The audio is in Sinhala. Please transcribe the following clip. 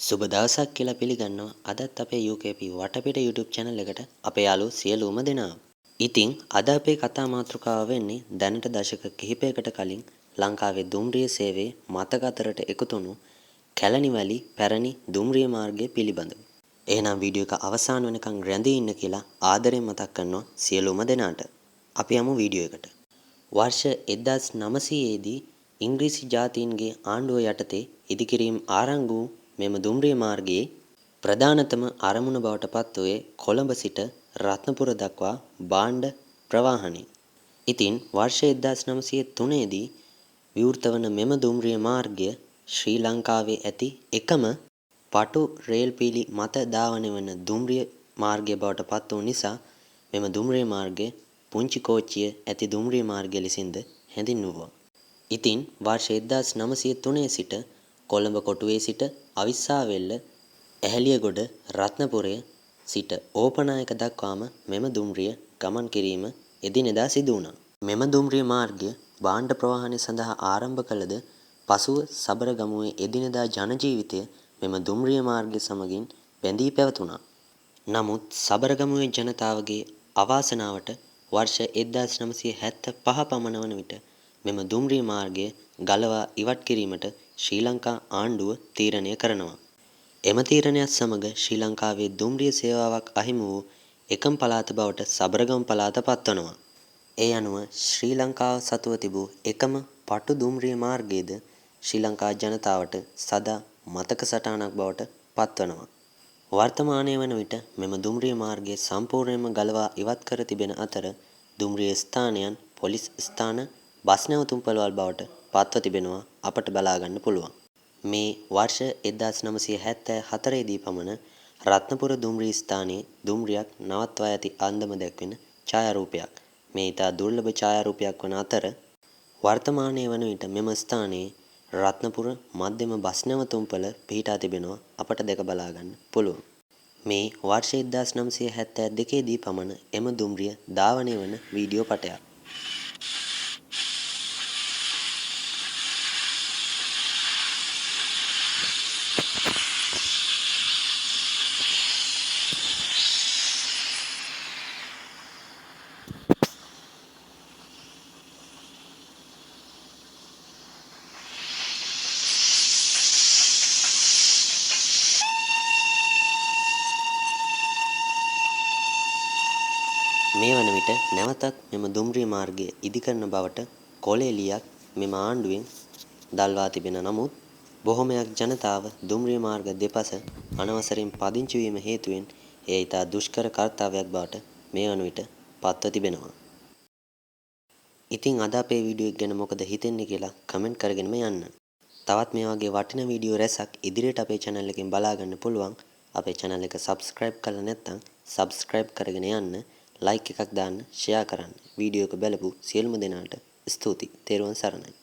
සුබ දවසක් කියලා පිළිගන්නවා. අදත් අපේ UKP වටපිට YouTube channel එකට අපේ යාළුවෝ සියලුම දෙනා. ඉතින් අද අපේ කතා මාතෘකාව වෙන්නේ දැනට දශක කිහිපයකට කලින් ලංකාවේ දුම්රිය සේවයේ මතක අතරට එකතු වුණු කැලණිවැලි පැරණි දුම්රිය මාර්ගය පිළිබඳව. එහෙනම් වීඩියෝ එක අවසාන වෙනකන් රැඳී ඉන්න කියලා ආදරෙන් මතක් කරනවා සියලුම දෙනාට. අපි යමු වීඩියෝ එකට. වර්ෂ 1900 දී ඉංග්‍රීසි ජාතීන්ගේ ආණ්ඩුව යටතේ ඉදිකිරීම ආරම්භ වූ මෙම දුම්රිය මාර්ගයේ ප්‍රධානතම අරමුණ බවට පත්වුවේ කොළඹ සිට රත්නපුර දක්වා භාණ්ඩ ප්‍රවාහනය. ඉතින් වර්ෂ 1903 දී විවෘත වන මෙම දුම්රිය මාර්ගය ශ්‍රී ලංකාවේ ඇති එකම පටු රේල් පීලි මත ධාවනය වන දුම්රිය මාර්ගය බවට පත් වූ නිසා මෙම දුම්රිය මාර්ගය පුංචි කෝච්චිය ඇති දුම්රිය මාර්ගය ලෙසින්ද හැඳින්වුවා. ඉතින් වර්ෂ 1903 සිට කොළඹ කොටුවේ සිට අවිස්සාවේල්ල ඇහැලියගොඩ රත්නපුරය සිට ඕපනායක දක්වාම මෙම දුම්රිය ගමන් කිරීම එදිනෙදා සිදු වුණා. මෙම දුම්රිය මාර්ගය භාණ්ඩ ප්‍රවාහනය සඳහා ආරම්භ කළද පසුව සබරගමුවේ එදිනෙදා ජන ජීවිතය මෙම දුම්රිය මාර්ගය සමගින් බැඳී පැවතුණා. නමුත් සබරගමුවේ ජනතාවගේ අවාසනාවට වර්ෂ 1975 පමණ වන විට මෙම දුම්රිය මාර්ගය ගලවා ඉවත් කිරීමට ශ්‍රී ලංකා ආණ්ඩුව තීරණය කරනවා. එම තීරණයත් සමග ශ්‍රී ලංකාවේ දුම්රිය සේවාවක් අහිමි වූ එකම පළාත බවට සබරගමු පළාත පත්වනවා. ඒ අනුව ශ්‍රී ලංකාව සතුව තිබූ එකම පටු දුම්රිය මාර්ගයද ශ්‍රී ලංකා ජනතාවට සදා මතක සටහනක් බවට පත්වනවා. වර්තමානයේ වන විට මෙම දුම්රිය මාර්ගය සම්පූර්ණයෙන්ම ගලවා ඉවත් කර තිබෙන අතර දුම්රිය ස්ථානයන් පොලිස් ස්ථාන බස් නැවතුම්පළවල් බවට පත්ව තිබෙනවා අපට බලා ගන්න පුළුවන්. මේ වර්ෂ 1974 දී පමණ රත්නපුර දුම්රිය ස්ථානයේ දුම්රියක් නවත්වා ඇති අන්දම දැක්වෙන ඡායාරූපයක්. මේ ඉතා දුර්ලභ ඡායාරූපයක් වන අතර වර්තමානයේ වන විට මෙම ස්ථානයේ රත්නපුර මධ්‍යම බස් නැවතුම්පළ පිහිටා තිබෙනවා අපට දැක බලා ගන්න පුළුවන්. මේ වර්ෂ 1972 දී පමණ එම දුම්රිය ධාවනය වන වීඩියෝ පටයක්. මේ වන විට නැවතත් මෙම දුම්රිය මාර්ගය ඉදිකරන බවට කොළෙලියක් මෙම ආණ්ඩුවෙන් දල්වා තිබෙන නමුත් බොහොමයක් ජනතාව දුම්රිය මාර්ග දෙපස අනවසරයෙන් පදිංචි වීම හේතුවෙන් එය ඉතා දුෂ්කර කර්තව්‍යයක් බවට මේ වන විට පත්ව තිබෙනවා. ඉතින් අද අපේ වීඩියෝ එක ගැන මොකද හිතෙන්නේ කියලා කමෙන්ට් කරගෙනම යන්න. තවත් මේ වගේ වටිනා වීඩියෝ රැසක් ඉදිරියට අපේ channel එකෙන් බලා ගන්න පුළුවන්. අපේ channel එක subscribe කරලා නැත්නම් subscribe කරගෙන යන්න. like එකක් දාන්න, share කරන්න. වීඩියෝ එක බලපු සියලුම දෙනාට ස්තුතියි. තෙරුවන් සරණයි.